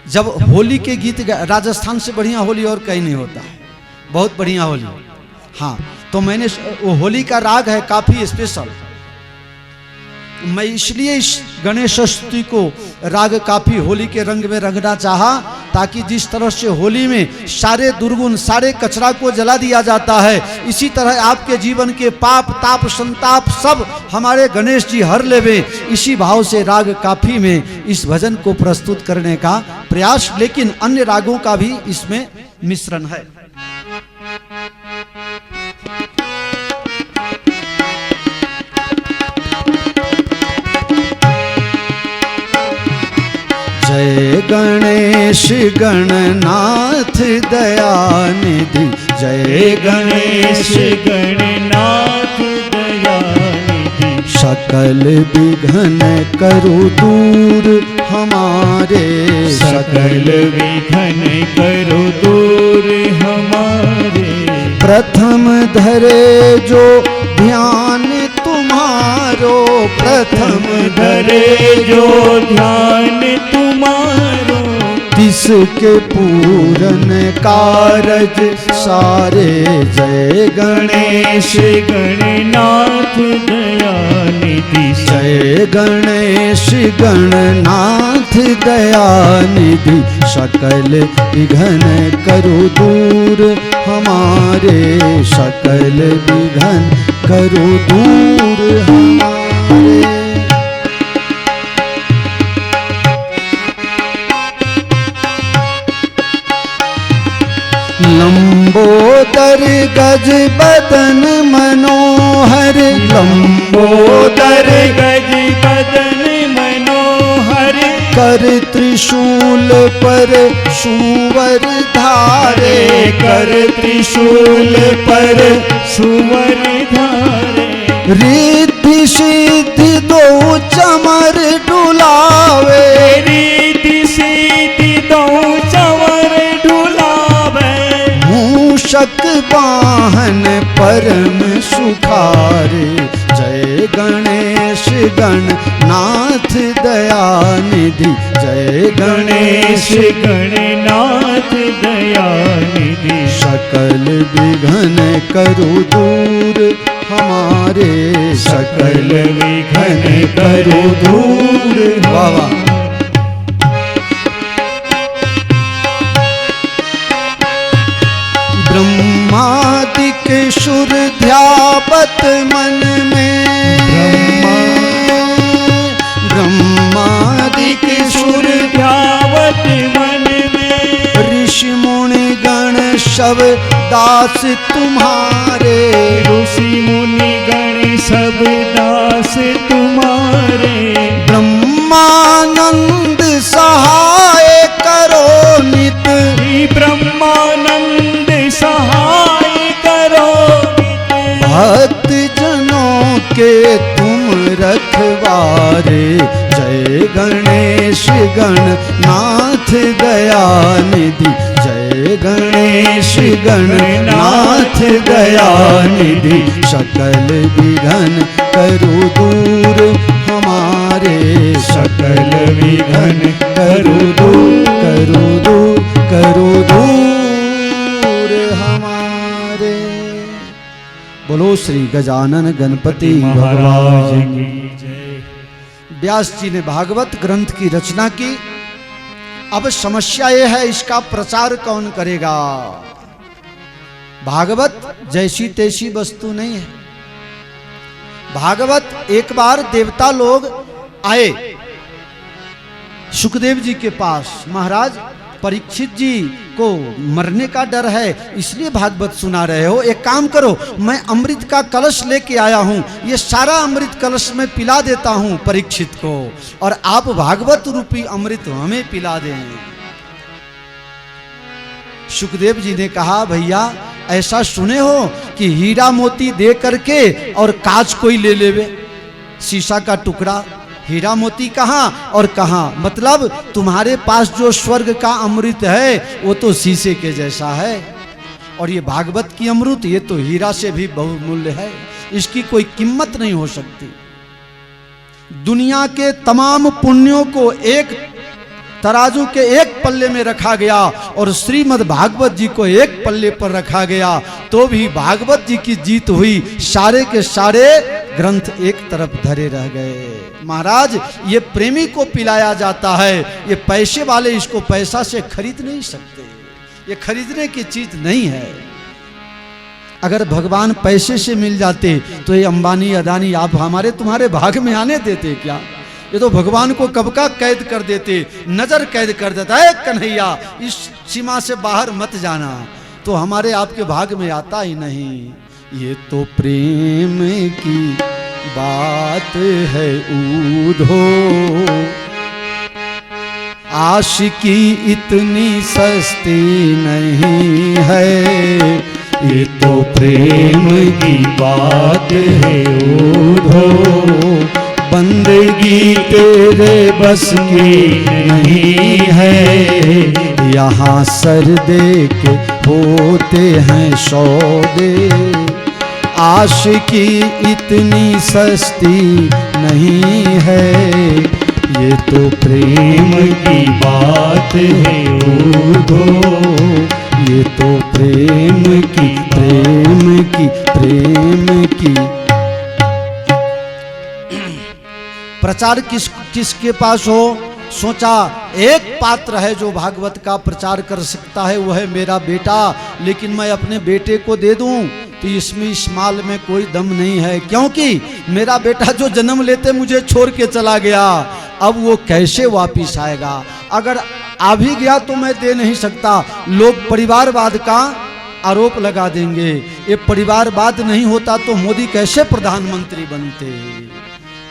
जब होली के गीत, राजस्थान से बढ़िया होली और कहीं नहीं होता है, बहुत बढ़िया होली। हाँ, तो मैंने वो होली का राग है काफी स्पेशल। मैं इसलिए इस गणेश स्तुति को राग काफी होली के रंग में रंगना चाहा, ताकि जिस तरह से होली में सारे दुर्गुण, सारे कचरा को जला दिया जाता है, इसी तरह आपके जीवन के पाप, ताप, संताप सब हमारे गणेश जी हर लेवे। इसी भाव से राग काफी में इस भजन को प्रस्तुत करने का प्रयास, लेकिन अन्य रागों का भी इसमें मिश्रण है। जय गणेश गणनाथ दयानिधि, जय गणेश गणनाथ दयानिधि, सकल विघ्न करु दूर हमारे, सकल विघ्न करो दूर हमारे। प्रथम धरे जो ध्यान तुम्हारो, प्रथम धरे जो ध्यान तुम्हारो, तिसके पूरन कारज सारे। जय गणेश गणनाथ दयानिधि, जय गणेश गणनाथ दयानिधि, सकल विघ्न करु दूर हमारे, सकल विघ्न करु दूर हमारे। लंबोदर गज बदन मनोहर, लंबोदर गज बदन मनोहर, कर त्रिशूल पर सुवर धारे, कर त्रिशूल पर सुवर धारे। रिद्धि सिद्धि दो चमर डुलावे, रिद्धि सिद्धि दो चमर डुलावे। मूषक वाहन परम सुखारे, जय गणेश गणनाथ दयानिधि, जय गणेश गणनाथ दयानिधि, सकल विघ्न करु दूर हमारे, सकल विघ्न करु दूर। वाह वाह। ब्रह्मादिक सुर ध्यावत मन में, ब्रह्मादिक सुर ध्यावत मन में, ऋषि मुनि गण सब दास तुम्हारे, ऋषि मुनि गण सब दास तुम्हारे, ब्रह्मानंद सहाय करो नित, ब्रह्मानंद सहाय करो, भक्त जनों के तुम रखवारे, जय गणेश गणनाथ दयानिधि, जय गणेश गणनाथ दयानिधि, सकल विघ्न करु दूर हमारे, सकल विघ्न करु दूर, करु दूर, करु दूर हमारे। बोलो श्री गजानन गणपति महाराज की जय। व्यास जी ने भागवत ग्रंथ की रचना की। अब समस्या यह है, इसका प्रचार कौन करेगा? भागवत जैसी तैसी वस्तु नहीं है। भागवत एक बार देवता लोग आए सुखदेव जी के पास, महाराज परीक्षित जी को मरने का डर है इसलिए भागवत सुना रहे हो, एक काम करो, मैं अमृत का कलश लेके आया हूं, ये सारा अमृत कलश में पिला देता हूं परीक्षित को, और आप भागवत रूपी अमृत हमें पिला दें। सुखदेव जी ने कहा, भैया ऐसा सुने हो कि हीरा मोती दे करके और कांच कोई ले लेवे, शीशा का टुकड़ा, हीरा मोती कहाँ और कहाँ, मतलब तुम्हारे पास जो स्वर्ग का अमृत है वो तो शीशे के जैसा है, और ये भागवत की अमृत ये तो हीरा से भी बहुमूल्य है, इसकी कोई कीमत नहीं हो सकती। दुनिया के तमाम पुण्यों को एक तराजू के एक पल्ले में रखा गया और श्रीमद् भागवत जी को एक पल्ले पर रखा गया, तो भी भागवत जी की जीत हुई, सारे के सारे ग्रंथ एक तरफ धरे रह गए। महाराज ये प्रेमी को पिलाया जाता है, ये पैसे वाले इसको पैसा से खरीद नहीं सकते, ये खरीदने की चीज नहीं है। अगर भगवान पैसे से मिल जाते तो ये अंबानी अदानी आप हमारे तुम्हारे भाग में आने देते क्या? ये तो भगवान को कब का कैद कर देते, नजर कैद कर देता है, कन्हैया इस सीमा से बाहर मत जाना, तो हमारे आपके भाग में आता ही नहीं। ये तो प्रेम की बात है ऊधो, आशिकी इतनी सस्ती नहीं है, ये तो प्रेम की बात है ऊधो, बंदगी तेरे बस की नहीं है, यहाँ सर दे के होते हैं सौदे, आशिकी इतनी सस्ती नहीं है, ये तो प्रेम की बात है ऊधो, ये तो प्रेम की प्रचार किसके पास हो? सोचा एक पात्र है जो भागवत का प्रचार कर सकता है, वो है मेरा बेटा, लेकिन मैं अपने बेटे को दे दूं तो इसमें इस माल में कोई दम नहीं है, क्योंकि मेरा बेटा जो जन्म लेते मुझे छोड़ के चला गया, अब वो कैसे वापिस आएगा? अगर आ भी गया तो मैं दे नहीं सकता, लोग परिवारवाद का आरोप लगा देंगे। ये परिवारवाद नहीं होता तो मोदी कैसे प्रधानमंत्री बनते?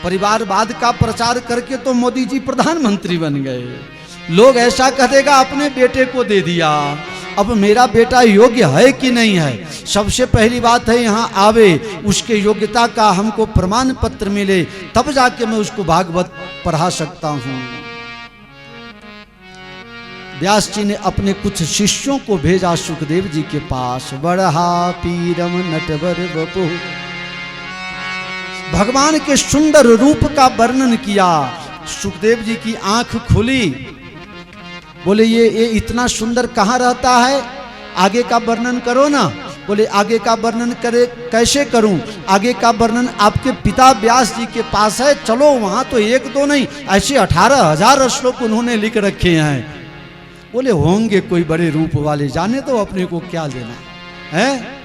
परिवारवाद का प्रचार करके तो मोदी जी प्रधानमंत्री बन गए। लोग ऐसा कह देगा अपने बेटे को दे दिया, अब मेरा बेटा योग्य है कि नहीं है? सबसे पहली बात है यहाँ आवे, उसके योग्यता का हमको प्रमाण पत्र मिले, तब जाके मैं उसको भागवत पढ़ा सकता हूँ। व्यास जी ने अपने कुछ शिष्यों को भेजा सुखदेव जी के पास। बड़हा पीरम नटवर बपु, भगवान के सुंदर रूप का वर्णन किया। सुखदेव जी की आंख खुली, बोले ये इतना सुंदर कहाँ रहता है, आगे का वर्णन करो ना। बोले आगे का वर्णन करे कैसे करूं, आगे का वर्णन आपके पिता व्यास जी के पास है, चलो वहां तो एक दो नहीं ऐसे 18,000 श्लोक उन्होंने लिख रखे हैं। बोले होंगे कोई बड़े रूप वाले, जाने तो अपने को क्या लेना है।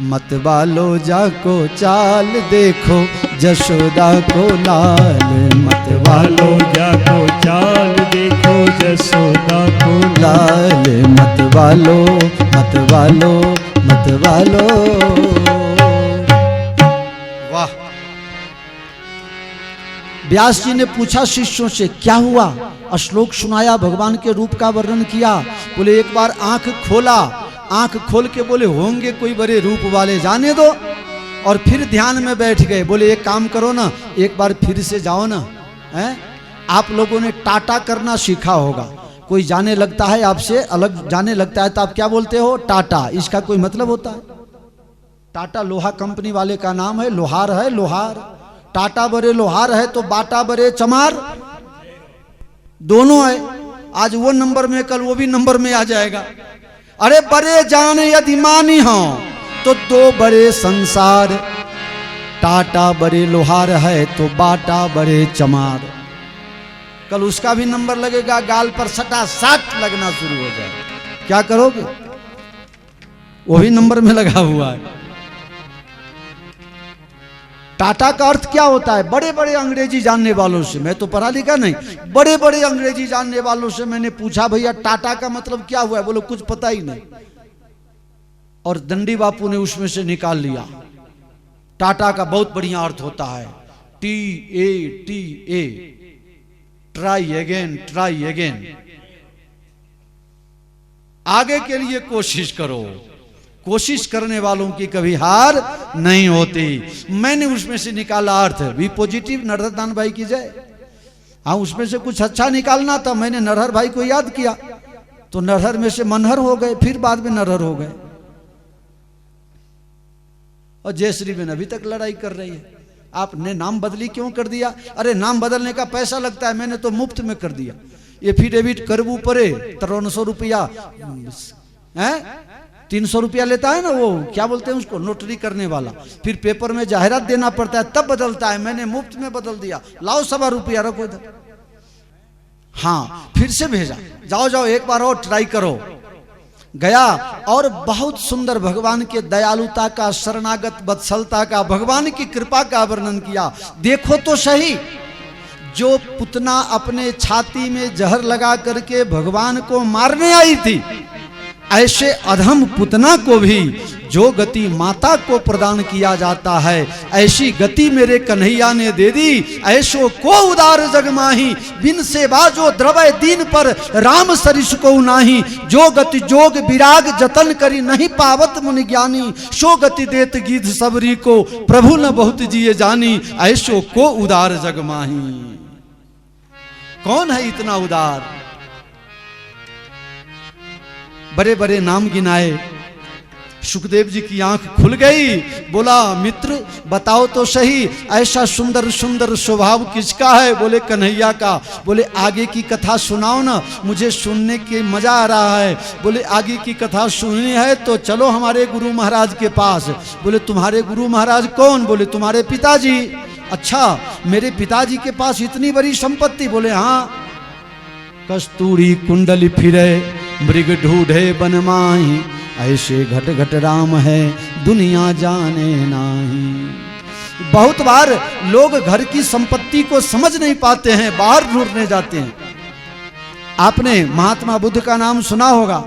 मत वालो जाको चाल देखो जशोदा को लाल, मत वालो जाको चाल देखो जसोदा को लाल, मत वालो मत वालो मत वालो। वाह। व्यास जी ने पूछा शिष्यों से क्या हुआ, श्लोक सुनाया, भगवान के रूप का वर्णन किया। बोले एक बार आंख खोला, आंख खोल के बोले होंगे कोई बड़े रूप वाले, जाने दो। और फिर ध्यान में बैठ गए। बोले एक काम करो ना, एक बार फिर से जाओ ना। हैं? आप लोगों ने टाटा करना सीखा होगा। कोई जाने लगता है आपसे अलग जाने लगता है तो आप क्या बोलते हो, टाटा। इसका कोई मतलब होता है? टाटा लोहा कंपनी वाले का नाम है, लोहार है, लोहार। टाटा बड़े लोहार है तो बाटा बड़े चमार, दोनों है। आज वो नंबर में, कल वो भी नंबर में आ जाएगा। अरे बड़े जाने यदि मानी हो तो दो बड़े संसार, टाटा बड़े लोहार है तो बाटा बड़े चमार। कल उसका भी नंबर लगेगा, गाल पर सटा साट लगना शुरू हो जाए, क्या करोगे? वो भी नंबर में लगा हुआ है। टाटा का अर्थ क्या होता है? बड़े बड़े अंग्रेजी जानने वालों से, मैं तो पढ़ा लिखा नहीं, बड़े बड़े अंग्रेजी जानने वालों से मैंने पूछा भैया टाटा का मतलब क्या हुआ है? बोलो कुछ पता ही नहीं। और दंडी बापू ने उसमें से निकाल लिया, टाटा का बहुत बढ़िया अर्थ होता है TATA, try again, try again. आगे के लिए कोशिश करो, कोशिश करने वालों की कभी हार नहीं होती। मैंने उसमें से निकाला अर्थ भी पॉजिटिव, नरहर दान भाई की जय। हाँ, उसमें से कुछ अच्छा निकालना था, मैंने नरहर भाई को याद किया तो नरहर में से मनहर हो गए, फिर बाद में नरहर हो गए। और जयश्री बहन अभी तक लड़ाई कर रही है, आपने नाम बदली क्यों कर दिया? अरे नाम बदलने का पैसा लगता है, मैंने तो मुफ्त में कर दिया। एफिडेविट करबू पड़े 300 रुपया है, 300 रुपया लेता है ना, वो क्या बोलते हैं उसको, नोटरी करने वाला। फिर पेपर में जाहिरात देना पड़ता है तब बदलता है, मैंने मुफ्त में बदल दिया। लाओ 1.25 रुपया रखो इधर। हाँ, फिर से भेजा, जाओ जाओ एक बार और ट्राई करो। गया और बहुत सुंदर भगवान के दयालुता का, शरणागत वत्सलता का, भगवान की कृपा का वर्णन किया। देखो तो सही, जो पुतना अपने छाती में जहर लगा करके भगवान को मारने आई थी, ऐसे अधम पुतना को भी जो गति माता को प्रदान किया जाता है, ऐसी गति मेरे कन्हैया ने दे दी। ऐसो को उदार जग माही, बिन से बाजो द्रवय दीन पर राम सरिस को नाही। जो गति जोग विराग जतन करी, नहीं पावत मुनि ज्ञानी। सो गति देत गीत सबरी को, प्रभु न बहुत जिए जानी। ऐसो को उदार जग माही। कौन है इतना उदार? बड़े बड़े नाम गिनाए। सुखदेव जी की आंख खुल गई। बोला मित्र बताओ तो सही, ऐसा सुंदर सुंदर स्वभाव किसका है? बोले कन्हैया का। बोले आगे की कथा सुनाओ ना, मुझे सुनने के मजा आ रहा है। बोले आगे की कथा सुननी है तो चलो हमारे गुरु महाराज के पास। बोले तुम्हारे गुरु महाराज कौन? बोले तुम्हारे पिताजी। अच्छा, मेरे पिताजी के पास इतनी बड़ी संपत्ति? बोले हाँ। कस्तूरी कुंडली फिरे, मृग ढूढ़े बनमाही, ऐसे घट घट राम है दुनिया जाने नाही। बहुत बार लोग घर की संपत्ति को समझ नहीं पाते हैं, बाहर ढूंढने जाते हैं। आपने महात्मा बुद्ध का नाम सुना होगा।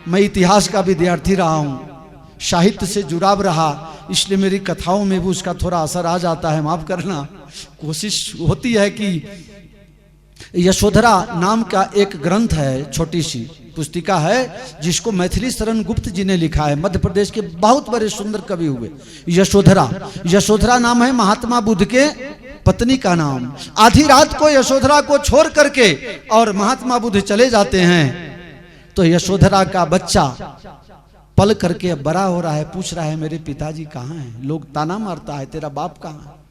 मैं इतिहास का विद्यार्थी रहा हूं, साहित्य से जुड़ाव रहा, इसलिए मेरी कथाओं में भी उसका थोड़ा असर आ जाता है, माफ करना। कोशिश होती है कि यशोधरा नाम का एक ग्रंथ है, छोटी सी पुस्तिका है, जिसको मैथिली शरण गुप्त जी ने लिखा है। मध्य प्रदेश के बहुत बड़े सुंदर कवि हुए। यशोधरा, यशोधरा नाम है महात्मा बुद्ध के पत्नी का नाम। आधी रात को यशोधरा को छोड़ करके और महात्मा बुद्ध चले जाते हैं तो यशोधरा का बच्चा पल करके अब बड़ा हो रहा है, पूछ रहा है मेरे पिताजी कहाँ हैं। लोग ताना मारता है तेरा बाप कहाँ है।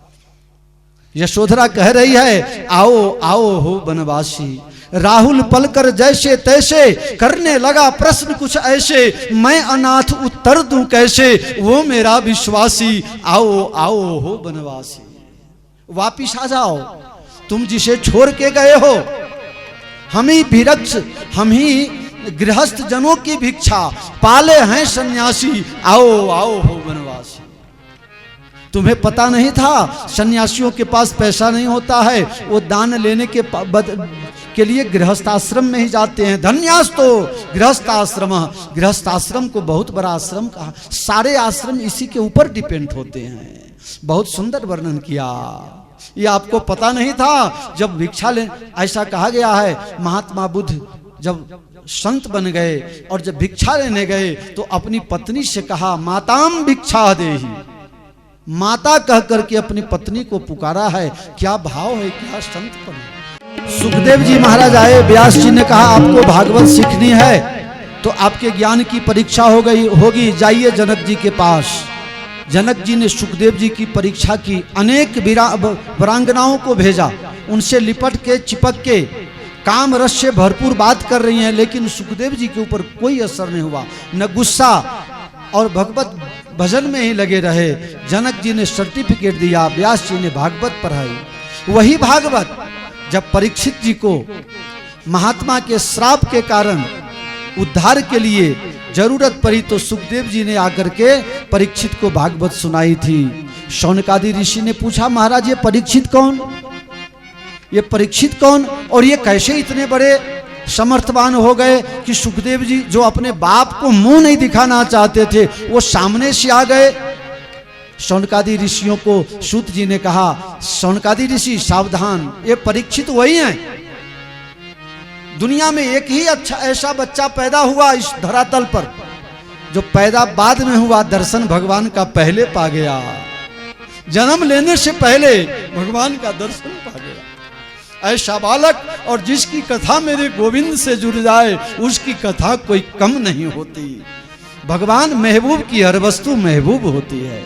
यशोधरा कह रही है आओ आओ हो बनवासी। राहुल पलकर जैसे तैसे करने लगा प्रश्न कुछ ऐसे, मैं अनाथ उत्तर दूं कैसे वो मेरा विश्वासी। आओ आओ हो बनवासी, वापिस आ जाओ तुम जिसे छोड़ के गए हो। हम ही भिक्षु, हम ही गृहस्थ जनों की भिक्षा पाले हैं सन्यासी। आओ आओ हो बनवासी। तुम्हें पता नहीं था सन्यासियों के पास पैसा नहीं होता है, वो दान लेने के लिए गृहस्थ आश्रम में ही जाते हैं। धन्यास तो गृहस्थ आश्रम, गृहस्थ आश्रम को बहुत बड़ा आश्रम कहा। सारे आश्रम इसी के ऊपर डिपेंड होते हैं। बहुत सुंदर वर्णन किया। ये आपको पता नहीं था जब भिक्षा ले, ऐसा कहा गया है महात्मा बुद्ध जब संत बन गए और जब भिक्षा लेने गए तो अपनी पत्नी से कहा माताम भिक्षा देहि। माता कह करके अपनी पत्नी को पुकारा है। क्या भाव है, क्या संतपन। सुखदेव जी महाराज आए, व्यास जी ने कहा आपको भागवत सीखनी है तो आपके ज्ञान की परीक्षा होगी, जाइए जनक जी के पास। जनक जी ने सुखदेव जी की परीक्षा की, अनेक वीरांगनाओं को भेजा, उनसे लिपट के चिपक के काम रस से भरपूर बात कर रही हैं, लेकिन सुखदेव जी के ऊपर कोई असर नहीं हुआ, न गुस्सा, और भगवत भजन में ही लगे रहे। जनक जी ने सर्टिफिकेट दिया, व्यास जी ने भागवत पढ़ाई। वही भागवत जब परीक्षित जी को महात्मा के श्राप के कारण उद्धार के लिए जरूरत पड़ी तो सुखदेव जी ने आकर के परीक्षित को भागवत सुनाई थी। शौनकादि ऋषि ने पूछा महाराज ये परीक्षित कौन, ये परीक्षित कौन, और ये कैसे इतने बड़े समर्थवान हो गए कि सुखदेव जी जो अपने बाप को मुंह नहीं दिखाना चाहते थे वो सामने से आ गए। शौनकादि ऋषियों को सूत जी ने कहा शौनकादि ऋषि सावधान, ये परीक्षित वही हैं। दुनिया में एक ही अच्छा ऐसा बच्चा पैदा हुआ इस धरातल पर जो पैदा बाद में हुआ, दर्शन भगवान का पहले पा गया। जन्म लेने से पहले भगवान का दर्शन पा गया ऐसा बालक, और जिसकी कथा मेरे गोविंद से जुड़ जाए उसकी कथा कोई कम नहीं होती। भगवान महबूब की हर वस्तु महबूब होती है।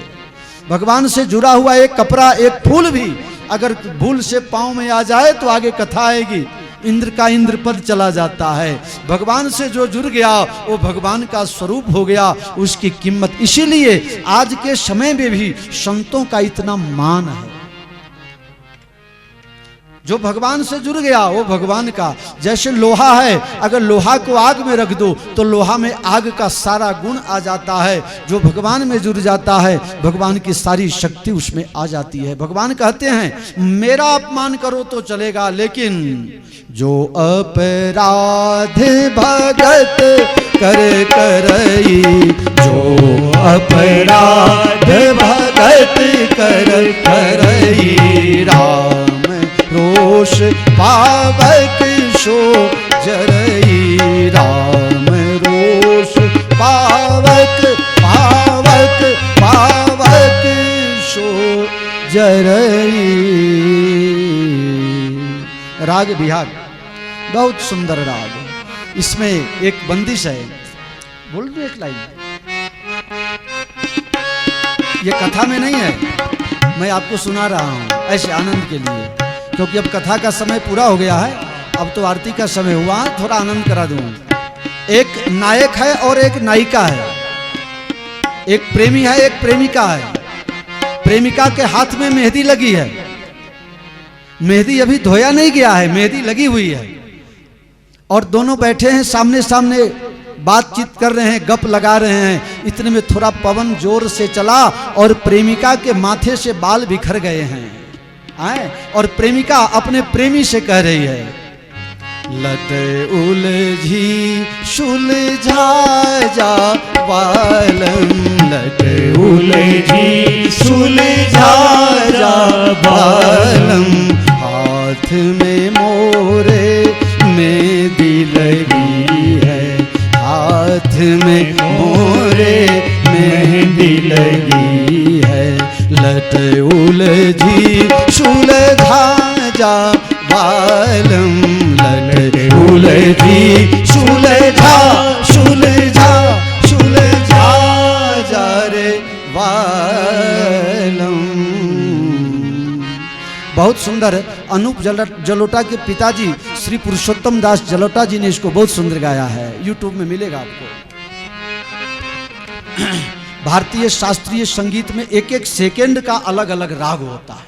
भगवान से जुड़ा हुआ एक कपड़ा एक फूल भी अगर भूल से पांव में आ जाए तो आगे कथा आएगी। इंद्र का इंद्र पद चला जाता है। भगवान से जो जुड़ गया वो भगवान का स्वरूप हो गया, उसकी कीमत। इसीलिए आज के समय में भी संतों का इतना मान है। जो भगवान से जुड़ गया वो भगवान का, जैसे लोहा है, अगर लोहा को आग में रख दो तो लोहा में आग का सारा गुण आ जाता है। जो भगवान में जुड़ जाता है भगवान की सारी शक्ति उसमें आ जाती है। भगवान कहते हैं मेरा अपमान करो तो चलेगा, लेकिन जो अपराध भगत कर करई, जो अपराध भगत कर करई, राम रोष पावक सो जरई, राम रोष पावक पावक पावक सो जरई। राग बिहाग बहुत सुंदर राग। इसमें एक बंदिश है, बोल दो एक लाइन। ये कथा में नहीं है, मैं आपको सुना रहा हूं ऐसे आनंद के लिए, क्योंकि अब कथा का समय पूरा हो गया है। अब तो आरती का समय हुआ, थोड़ा आनंद करा दूं। एक नायक है और एक नायिका है, एक प्रेमी है एक प्रेमिका है। प्रेमिका के हाथ में मेहंदी लगी है, मेहंदी अभी धोया नहीं गया है, मेहंदी लगी हुई है, और दोनों बैठे हैं सामने सामने, बातचीत कर रहे हैं, गप लगा रहे हैं। इतने में थोड़ा पवन जोर से चला और प्रेमिका के माथे से बाल बिखर गए हैं। आए और प्रेमिका अपने प्रेमी से कह रही है लट उलझी सुलझा जा बालम, लट उलझी सुलझा जा बालम, हाथ में मोरे मेहंदी लगी है, हाथ में मोरे मेहंदी लगी है, लट उलझी सुलझा जा बालम, लट उलझी सुलझा सुलझा सुलझा बालम। बहुत सुंदर अनूप जलोटा के पिताजी श्री पुरुषोत्तम दास जलोटा जी ने इसको बहुत सुंदर गाया है, यूट्यूब में मिलेगा आपको। भारतीय शास्त्रीय संगीत में एक एक सेकंड का अलग अलग राग होता है।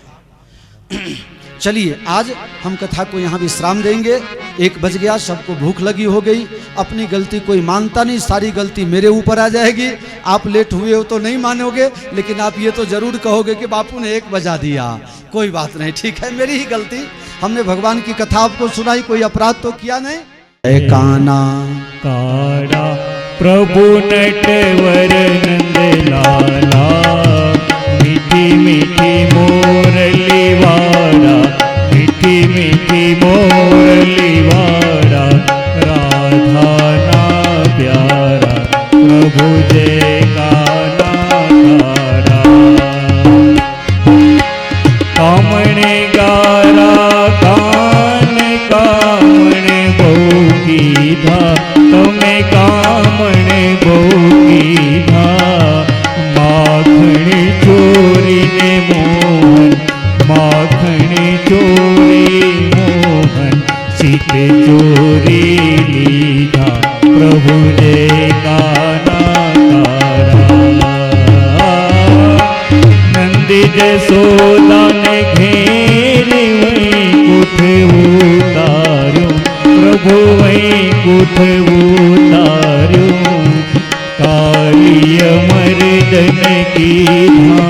चलिए आज हम कथा को यहाँ विश्राम देंगे। 1 बज गया, सबको भूख लगी हो गई। अपनी गलती कोई मानता नहीं, सारी गलती मेरे ऊपर आ जाएगी। आप लेट हुए हो तो नहीं मानोगे, लेकिन आप ये तो जरूर कहोगे कि बापू ने 1 बजा दिया। कोई बात नहीं, ठीक है, मेरी ही गलती। हमने भगवान की कथा आपको सुनाई, कोई अपराध तो किया नहीं। काना काड़ा प्रभु नटवर नंद लाला, मीठी मीठी मोरली वाड़ा, मीठी मीठी मोरली वाड़ा, राधा ना प्यारा प्रभु जय काना काड़ा। कामणे गारा कान कामणे भोगी धा, तमे कामणे भोगी धा, माखणी चोरी ने मोहन, माखणी चोरी मोहन, सीत चोरी लीधा प्रभु जय काना कारा। नंदी जसोदा ने घेरे वैकुंठ उतार्यो, प्रभु वैकुंठ उतार्यो, कालिय मर्दन कीधा,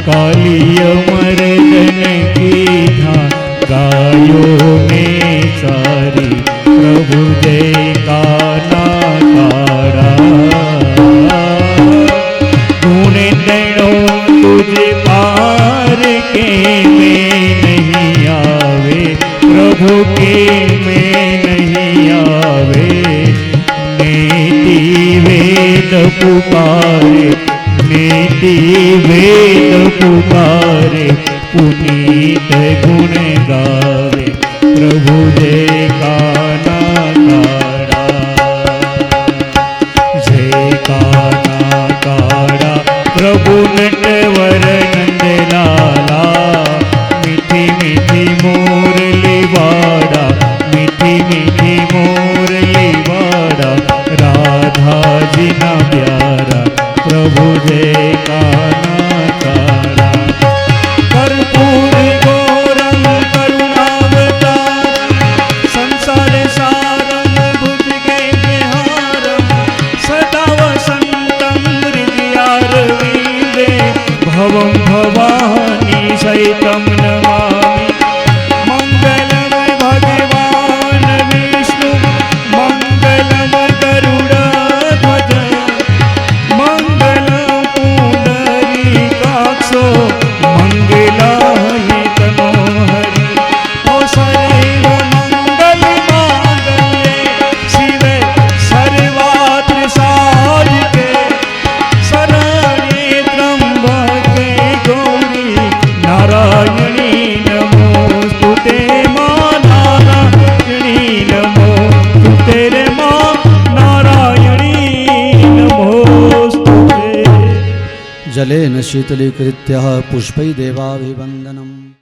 कालिय मर्दन कीधा, गायो में सारी प्रभु जय काना कारा। तूने दणो तुझे पार के में नहीं आवे, प्रभु के में नहीं आवे। नेति वेद पुकारे, नेति वेद पुकारे, पुनीत गुण गावे प्रभु जय काना काड़ा, जय काना काड़ा प्रभु नटवर नंद लाला। मीठी मीठी मोरली वाड़ा, मीठी मीठी मोरली वाड़ा, राधा जी ना प्यारा प्रभु जय काना काड़ा। कर्पूर गौरम करुणावतारम, संसार सारम भुजगे विहारम, सदा वसंतम हृदयारविंदे, भवं भवानी सहितं नमामि। मंगलम भगवान विष्णु, मंगलम गरुड़ध्वज, मंगलम पुंडरीकाक्षो, मंगलाय तनोहरि। ओ सर्व मंगल मांगल्ये शिवे सर्वात्र साधिके, शरण्ये त्र्यंबके गौरी नारायणी नमोस्तुते। मां नारायणी नमोस्तुते, रे मां नारायणी नमोस्तुते। जलेन शीतलीकृत्य पुष्पै देवाभिवन्दनम्।